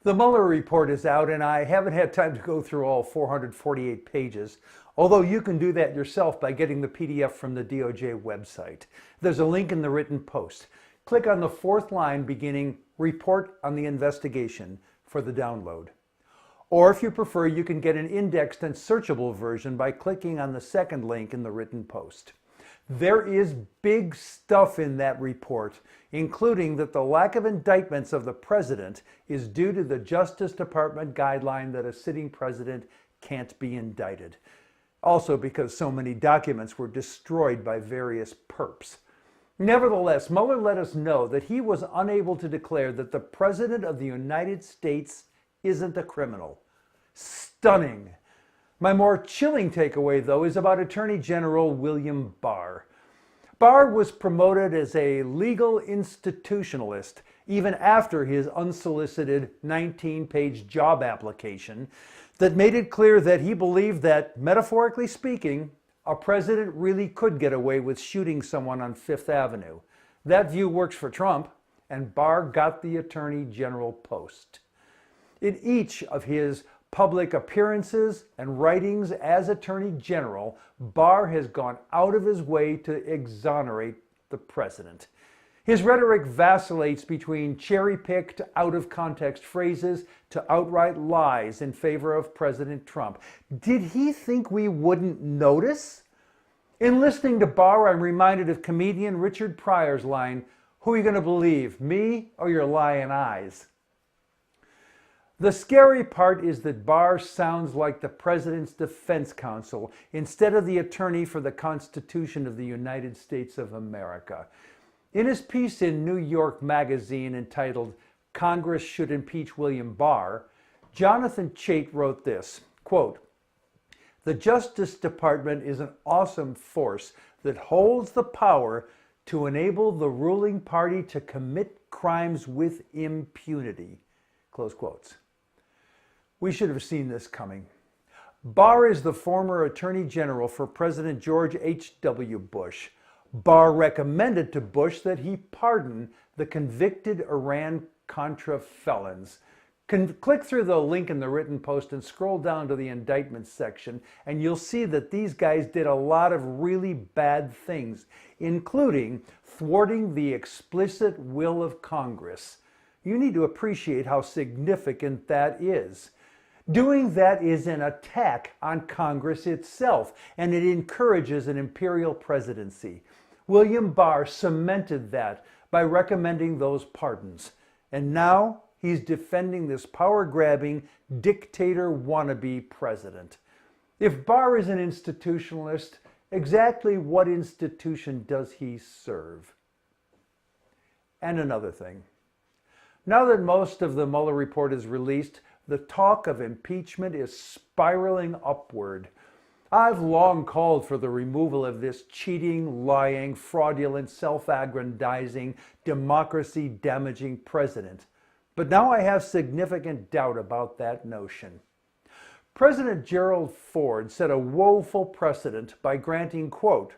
The Mueller report is out, and I haven't had time to go through all 448 pages, although you can do that yourself by getting the PDF from the DOJ website. There's a link in the written post. Click on the fourth line beginning Report on the Investigation for the download. Or if you prefer, you can get an indexed and searchable version by clicking on the second link in the written post. There is big stuff in that report, including that the lack of indictments of the president is due to the Justice Department guideline that a sitting president can't be indicted. Also because so many documents were destroyed by various perps. Nevertheless, Mueller let us know that he was unable to declare that the President of the United States isn't a criminal. Stunning. My more chilling takeaway, though, is about Attorney General William Barr. Barr was promoted as a legal institutionalist even after his unsolicited 19-page job application that made it clear that he believed that, metaphorically speaking, a president really could get away with shooting someone on Fifth Avenue. That view works for Trump, and Barr got the Attorney General post. In each of his public appearances and writings as Attorney General, Barr has gone out of his way to exonerate the president. His rhetoric vacillates between cherry-picked, out-of-context phrases to outright lies in favor of President Trump. Did he think we wouldn't notice? In listening to Barr, I'm reminded of comedian Richard Pryor's line, "Who are you going to believe, me or your lying eyes?" The scary part is that Barr sounds like the President's defense counsel instead of the attorney for the Constitution of the United States of America. In his piece in New York Magazine entitled "Congress Should Impeach William Barr," Jonathan Chait wrote this, quote, "The Justice Department is an awesome force that holds the power to enable the ruling party to commit crimes with impunity." Close quotes. We should have seen this coming. Barr is the former Attorney General for President George H.W. Bush. Barr recommended to Bush that he pardon the convicted Iran-Contra felons. Click through the link in the written post and scroll down to the indictments section, and you'll see that these guys did a lot of really bad things, including thwarting the explicit will of Congress. You need to appreciate how significant that is. Doing that is an attack on Congress itself, and it encourages an imperial presidency. William Barr cemented that by recommending those pardons. And now he's defending this power-grabbing, dictator wannabe president. If Barr is an institutionalist, exactly what institution does he serve? And another thing. Now that most of the Mueller report is released, the talk of impeachment is spiraling upward. I've long called for the removal of this cheating, lying, fraudulent, self-aggrandizing, democracy-damaging president. But now I have significant doubt about that notion. President Gerald Ford set a woeful precedent by granting, quote,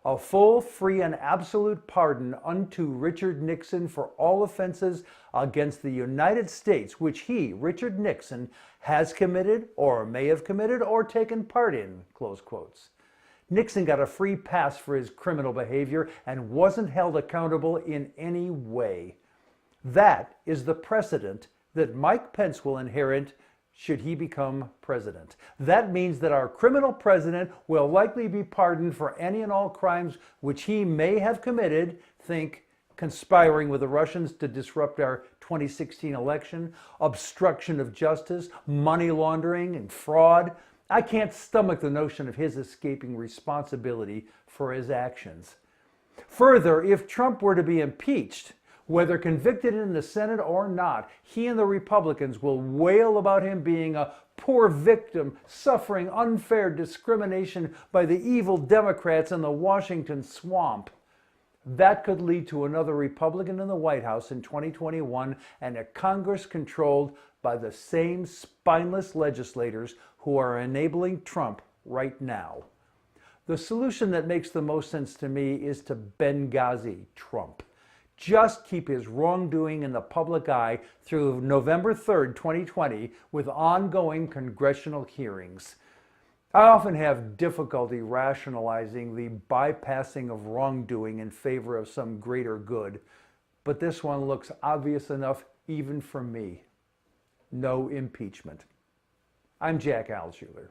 "a full, free, and absolute pardon unto Richard Nixon for all offenses against the United States which he, Richard Nixon, has committed or may have committed or taken part in," close quotes. Nixon got a free pass for his criminal behavior and wasn't held accountable in any way. That is the precedent that Mike Pence will inherit should he become president. That means that our criminal president will likely be pardoned for any and all crimes which he may have committed. Think conspiring with the Russians to disrupt our 2016 election, obstruction of justice, money laundering, and fraud. I can't stomach the notion of his escaping responsibility for his actions. Further, if Trump were to be impeached, whether convicted in the Senate or not, he and the Republicans will wail about him being a poor victim suffering unfair discrimination by the evil Democrats in the Washington swamp. That could lead to another Republican in the White House in 2021 and a Congress controlled by the same spineless legislators who are enabling Trump right now. The solution that makes the most sense to me is to Benghazi Trump. just keep his wrongdoing in the public eye through November 3rd, 2020, with ongoing congressional hearings. I often have difficulty rationalizing the bypassing of wrongdoing in favor of some greater good, but this one looks obvious enough even for me. No impeachment. I'm Jack Alshuler.